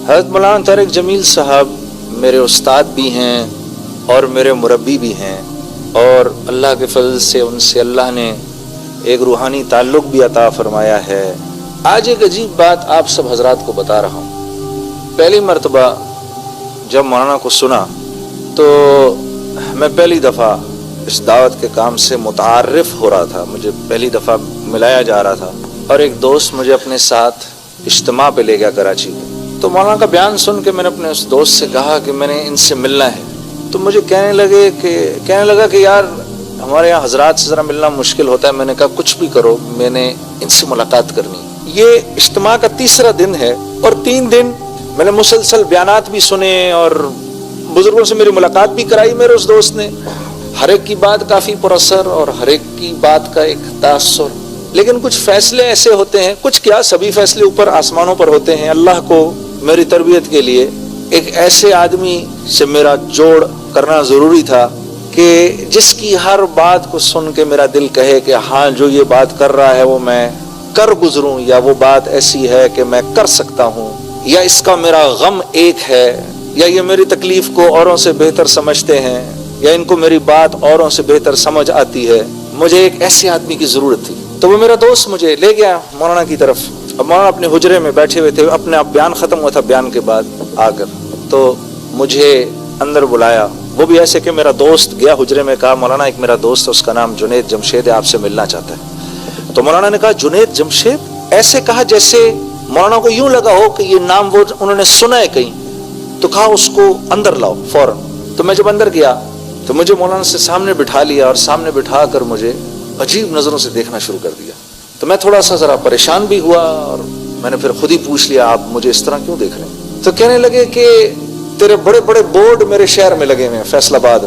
حضرت مولانا طارق جمیل صاحب میرے استاد بھی ہیں اور میرے مربی بھی ہیں، اور اللہ کے فضل سے ان سے اللہ نے ایک روحانی تعلق بھی عطا فرمایا ہے۔ آج ایک عجیب بات آپ سب حضرات کو بتا رہا ہوں۔ پہلی مرتبہ جب مولانا کو سنا تو میں پہلی دفعہ اس دعوت کے کام سے متعارف ہو رہا تھا، مجھے پہلی دفعہ ملایا جا رہا تھا، اور ایک دوست مجھے اپنے ساتھ اجتماع پہ لے گیا کراچی میں۔ تو مولانا کا بیان سن کے میں نے اپنے اس دوست سے کہا کہ میں نے ان سے ملنا ہے، تو مجھے کہنے لگا کہ یار ہمارے یہاں حضرات سے ذرا ملنا مشکل ہوتا ہے۔ میں نے کہا کچھ بھی کرو، میں نے ان سے ملاقات کرنی۔ یہ اجتماع کا تیسرا دن ہے، اور 3 دن میں نے مسلسل بیانات بھی سنے اور بزرگوں سے میری ملاقات بھی کرائی میرے اس دوست نے۔ ہر ایک کی بات کافی پراثر اور ہر ایک کی بات کا ایک تاثر، لیکن کچھ فیصلے ایسے ہوتے ہیں، کچھ کیا سبھی فیصلے اوپر آسمانوں پر ہوتے ہیں۔ اللہ کو میری تربیت کے لیے ایک ایسے آدمی سے میرا جوڑ کرنا ضروری تھا کہ جس کی ہر بات کو سن کے میرا دل کہے کہ ہاں جو یہ بات کر رہا ہے وہ میں کر گزروں، یا وہ بات ایسی ہے کہ میں کر سکتا ہوں، یا اس کا میرا غم ایک ہے، یا یہ میری تکلیف کو اوروں سے بہتر سمجھتے ہیں، یا ان کو میری بات اوروں سے بہتر سمجھ آتی ہے۔ مجھے ایک ایسے آدمی کی ضرورت تھی۔ تو وہ میرا دوست مجھے لے گیا مولانا کی طرف۔ اب مولانا اپنے حجرے میں بیٹھے ہوئے تھے، اپنے آپ بیان ختم ہوا تھا، بیان کے بعد آ کر تو مجھے اندر بلایا۔ وہ بھی ایسے کہ میرا دوست گیا حجرے میں، کہا مولانا ایک میرا دوست ہے، اس کا نام جنید جمشید ہے، آپ سے ملنا چاہتا ہے۔ تو مولانا نے کہا جنید جمشید؟ ایسے کہا جیسے مولانا کو یوں لگا ہو کہ یہ نام وہ انہوں نے سنا ہے کہیں۔ تو کہا اس کو اندر لاؤ فوراً۔ تو میں جب اندر گیا تو مجھے مولانا سے سامنے بٹھا لیا، اور سامنے بٹھا کر مجھے عجیب نظروں سے دیکھنا شروع کر دیا۔ تو میں تھوڑا سا ذرا پریشان بھی ہوا، اور میں نے پھر خود ہی پوچھ لیا آپ مجھے اس طرح کیوں دیکھ رہے ہیں؟ تو کہنے لگے کہ تیرے بڑے بڑے بورڈ میرے شہر میں لگے ہوئے ہیں، فیصل آباد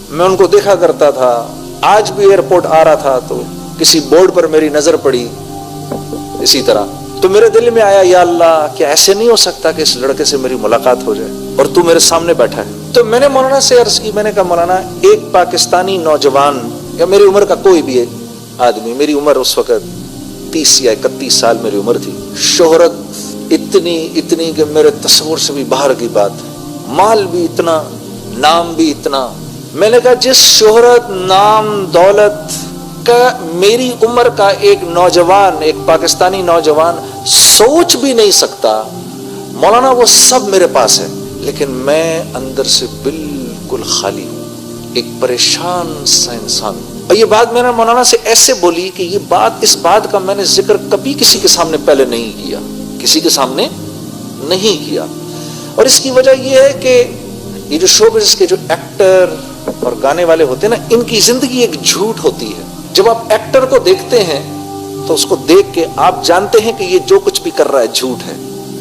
میں ان کو دیکھا کرتا تھا۔ آج بھی ایئرپورٹ آ رہا تھا تو کسی بورڈ پر میری نظر پڑی اسی طرح، تو میرے دل میں آیا یا اللہ کیا ایسے نہیں ہو سکتا کہ اس لڑکے سے میری ملاقات ہو جائے اور تو میرے سامنے بیٹھا ہے۔ تو میں نے مولانا سے عرض کی، میں نے کہا مولانا ایک پاکستانی نوجوان یا میری عمر کا کوئی بھی ایک آدمی، میری عمر اس وقت 30 یا 31 سال میری عمر تھی، شہرت اتنی کہ میرے تصور سے بھی باہر کی بات، مال بھی اتنا، نام بھی اتنا۔ میں نے کہا جس شہرت نام دولت کا میری عمر کا ایک نوجوان، ایک پاکستانی نوجوان سوچ بھی نہیں سکتا، مولانا وہ سب میرے پاس ہے، لیکن میں اندر سے بالکل خالی ہوں، ایک پریشان سا انسان ہوں۔ اور یہ بات میں نے مولانا سے ایسے بولی کہ اس بات کا میں نے ذکر کبھی کسی کے سامنے پہلے نہیں کیا، کسی کے سامنے نہیں کیا۔ اور اس کی وجہ یہ ہے کہ یہ جو شو بزنس کے جو ایکٹر اور گانے والے ہوتے ہیں نا، ان کی زندگی ایک جھوٹ ہوتی ہے۔ جب آپ ایکٹر کو دیکھتے ہیں تو اس کو دیکھ کے آپ جانتے ہیں کہ یہ جو کچھ بھی کر رہا ہے جھوٹ ہے،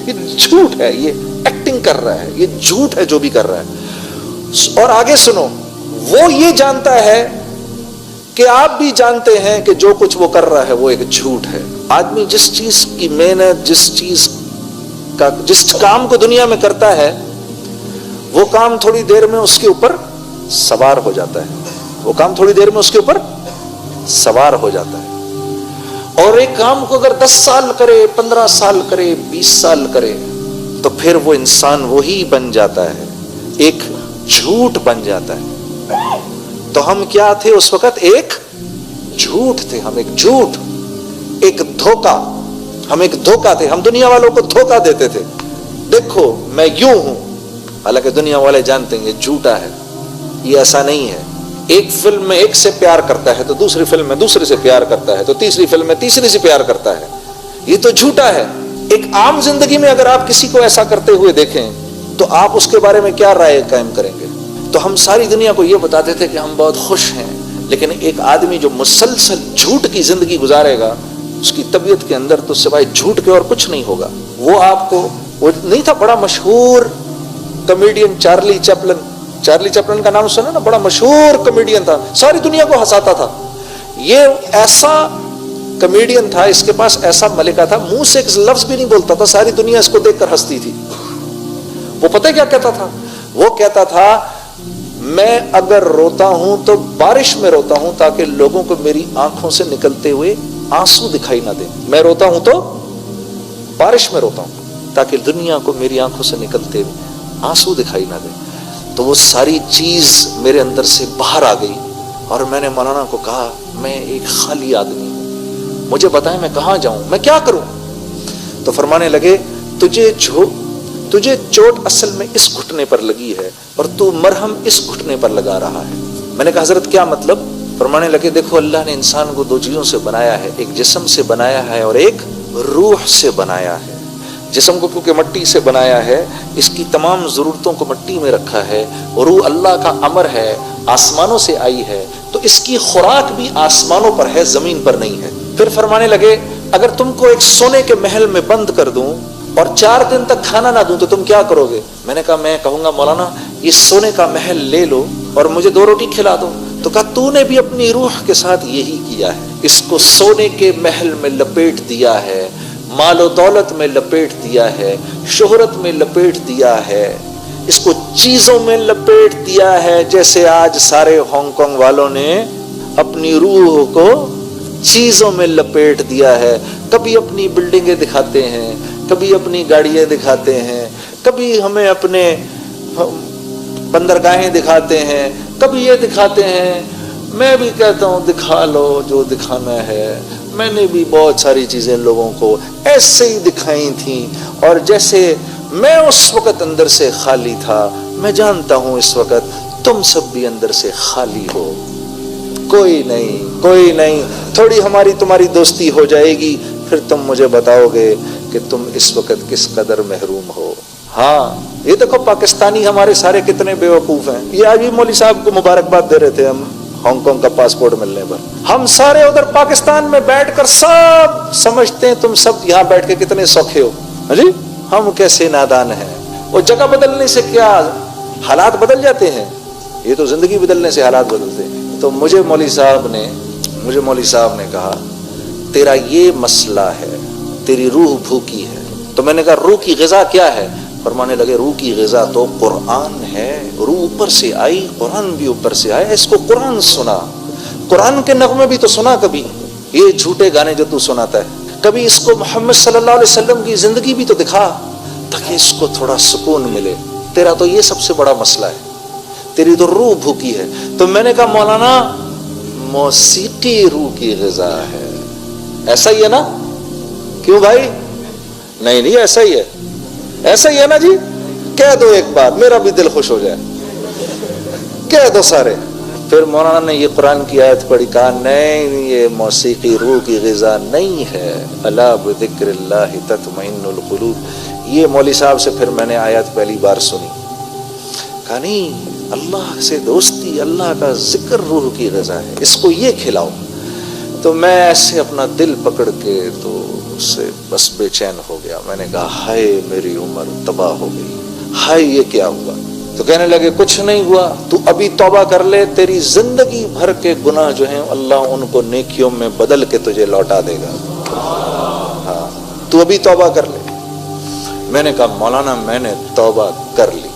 یہ جھوٹ ہے، یہ ایکٹنگ کر رہا ہے، یہ جھوٹ ہے جو بھی کر رہا ہے۔ اور آگے سنو، وہ یہ جانتا ہے کہ آپ بھی جانتے ہیں کہ جو کچھ وہ کر رہا ہے وہ ایک جھوٹ ہے۔ آدمی جس چیز کی محنت، جس کام کو دنیا میں کرتا ہے، وہ کام تھوڑی دیر میں اس کے اوپر سوار ہو جاتا ہے، وہ کام تھوڑی دیر میں اس کے اوپر سوار ہو جاتا ہے۔ اور ایک کام کو اگر 10 سال کرے، 15 سال کرے، 20 سال کرے، تو پھر وہ انسان وہی بن جاتا ہے، ایک جھوٹ بن جاتا ہے۔ تو ہم کیا تھے اس وقت؟ ایک جھوٹ تھے، ہم ایک جھوٹ، ایک دھوکا، ہم ایک دھوکا تھے۔ ہم دنیا والوں کو دھوکا دیتے تھے، دیکھو میں یوں ہوں، حالانکہ دنیا والے جانتے ہیں یہ جھوٹا ہے، یہ ایسا نہیں ہے۔ ایک فلم میں ایک سے پیار کرتا ہے تو دوسری فلم میں دوسرے سے پیار کرتا ہے تو تیسری فلم میں تیسری سے پیار کرتا ہے، یہ تو جھوٹا ہے۔ ایک عام زندگی میں اگر آپ کسی کو ایسا کرتے ہوئے دیکھیں تو آپ اس کے بارے میں کیا رائے قائم کریں گے؟ تو ہم ساری دنیا کو یہ بتاتے تھے کہ ہم بہت خوش ہیں، لیکن ایک آدمی جو مسلسل جھوٹ کی زندگی گزارے گا، اس کی طبیعت کے اندر تو سوائے جھوٹ کے اور کچھ نہیں ہوگا۔ وہ آپ کو، وہ نہیں تھا بڑا مشہور کمیڈین چارلی چپلن کا نام سنا نا، بڑا مشہور کمیڈین تھا، ساری دنیا کو ہنساتا تھا۔ یہ ایسا کمیڈین تھا، اس کے پاس ایسا ملکہ تھا، منہ سے ایک لفظ بھی نہیں بولتا تھا، ساری دنیا اس کو دیکھ کر ہنستی تھی۔ وہ پتہ کیا کہتا تھا؟ وہ کہتا تھا میں اگر روتا ہوں تو بارش میں روتا ہوں تاکہ لوگوں کو میری آنکھوں سے نکلتے ہوئے آنسو دکھائی نہ دیں۔ میں روتا ہوں تو بارش میں روتا ہوں، تاکہ دنیا کو میری آنکھوں سے نکلتے آنسو دکھائی نہ دے. تو وہ ساری چیز میرے اندر سے باہر آ گئی اور میں نے مولانا کو کہا میں ایک خالی آدمی ہوں, مجھے بتائیں میں کہاں جاؤں, میں کیا کروں. تو فرمانے لگے تجھے چوٹ اصل میں اس گھٹنے پر لگی ہے اور تو مرہم اس گھٹنے پر لگا رہا ہے. میں نے کہا حضرت کیا مطلب؟ فرمانے لگے دیکھو اللہ نے انسان کو دو چیزوں سے بنایا ہے, ایک جسم سے بنایا ہے اور ایک روح سے بنایا ہے. جسم کو کیونکہ مٹی سے بنایا ہے, اس کی تمام ضرورتوں کو مٹی میں رکھا ہے, اور روح اللہ کا امر ہے, آسمانوں سے آئی ہے, تو اس کی خوراک بھی آسمانوں پر ہے, زمین پر نہیں ہے. پھر فرمانے لگے اگر تم کو ایک سونے کے محل میں بند کر دوں اور 4 دن تک کھانا نہ دوں تو تم کیا کرو گے؟ میں نے کہا میں کہوں گا مولانا یہ سونے کا محل لے لو اور مجھے 2 روٹی کھلا دو. تو کہا تو نے بھی اپنی روح کے ساتھ یہی کیا ہے, اس کو سونے کے محل میں لپیٹ دیا ہے, مال و دولت میں لپیٹ دیا ہے, شہرت میں لپیٹ دیا ہے, اس کو چیزوں میں لپیٹ دیا ہے, جیسے آج سارے ہانگ کانگ والوں نے اپنی روح کو چیزوں میں لپیٹ دیا ہے. کبھی اپنی بلڈنگیں دکھاتے ہیں, کبھی اپنی گاڑیاں دکھاتے ہیں, کبھی ہمیں اپنے بندرگاہیں دکھاتے ہیں, کبھی یہ دکھاتے ہیں. میں بھی کہتا ہوں دکھا لو جو دکھانا ہے. میں نے بھی بہت ساری چیزیں لوگوں کو ایسے ہی دکھائی تھیں, اور جیسے میں اس وقت اندر سے خالی تھا, میں جانتا ہوں اس وقت تم سب بھی اندر سے خالی ہو. کوئی نہیں, تھوڑی ہماری تمہاری دوستی ہو جائے گی, پھر تم مجھے بتاؤ گے کہ تم اس وقت کس قدر محروم ہو. ہاں یہ دیکھو پاکستانی ہمارے سارے کتنے بے وقوف ہیں. یہ آج بھی مولوی صاحب کو مبارکباد دے رہے تھے ہم ہانگ کانگ کا پاسپورٹ ملنے پر. ہم سارے ادھر پاکستان میں بیٹھ کر سب سمجھتے ہیں تم سب یہاں بیٹھ کے کتنے سوکھے ہو. جی ہم کیسے نادان ہیں. وہ جگہ بدلنے سے کیا حالات بدل جاتے ہیں؟ یہ تو زندگی بدلنے سے حالات بدلتے ہیں. تو مجھے مولوی صاحب نے کہا تیرا یہ مسئلہ ہے, تیری روح بھوکی ہے. تو میں نے کہا روح کی غذا کیا ہے؟ فرمانے لگے روح کی غذا تو قرآن ہے. روح اوپر سے آئی, قرآن بھی اوپر سے آیا. اس کو قرآن سنا, قرآن کے نغمے بھی تو سنا. کبھی یہ جھوٹے گانے جو تو سناتا ہے, کبھی اس کو محمد صلی اللہ علیہ وسلم کی زندگی بھی تو دکھا تاکہ اس کو تھوڑا سکون ملے. تیرا تو یہ سب سے بڑا مسئلہ ہے, تیری تو روح بھوکی ہے. تو میں نے کہا مولانا موسیقی روح کی غذا ہے. ایسا ہی ہے نا؟ کیوں بھائی؟ نہیں ایسا ہی ہے نا جی. کہہ دو ایک بات, میرا بھی دل خوش ہو جائے. کہہ دو سارے. پھر مولانا نے یہ قرآن کی آیت پڑھی, کہا نہیں یہ موسیقی روح کی غذا نہیں ہے. الا بذکر اللہ تطمئن القلوب. یہ مولوی صاحب سے پھر میں نے آیت پہلی بار سنی. کہا نہیں, اللہ سے دوستی, اللہ کا ذکر روح کی غذا ہے, اس کو یہ کھلاؤ. تو میں ایسے اپنا دل پکڑ کے تو اس سے بس بے چین ہو گیا. میں نے کہا ہائے میری عمر تباہ ہو گئی, ہائے یہ کیا ہوا. تو کہنے لگے کچھ نہیں ہوا, تو ابھی توبہ کر لے, تیری زندگی بھر کے گناہ جو ہیں اللہ ان کو نیکیوں میں بدل کے تجھے لوٹا دے گا. ہاں تو ابھی توبہ کر لے. میں نے کہا مولانا میں نے توبہ کر لی.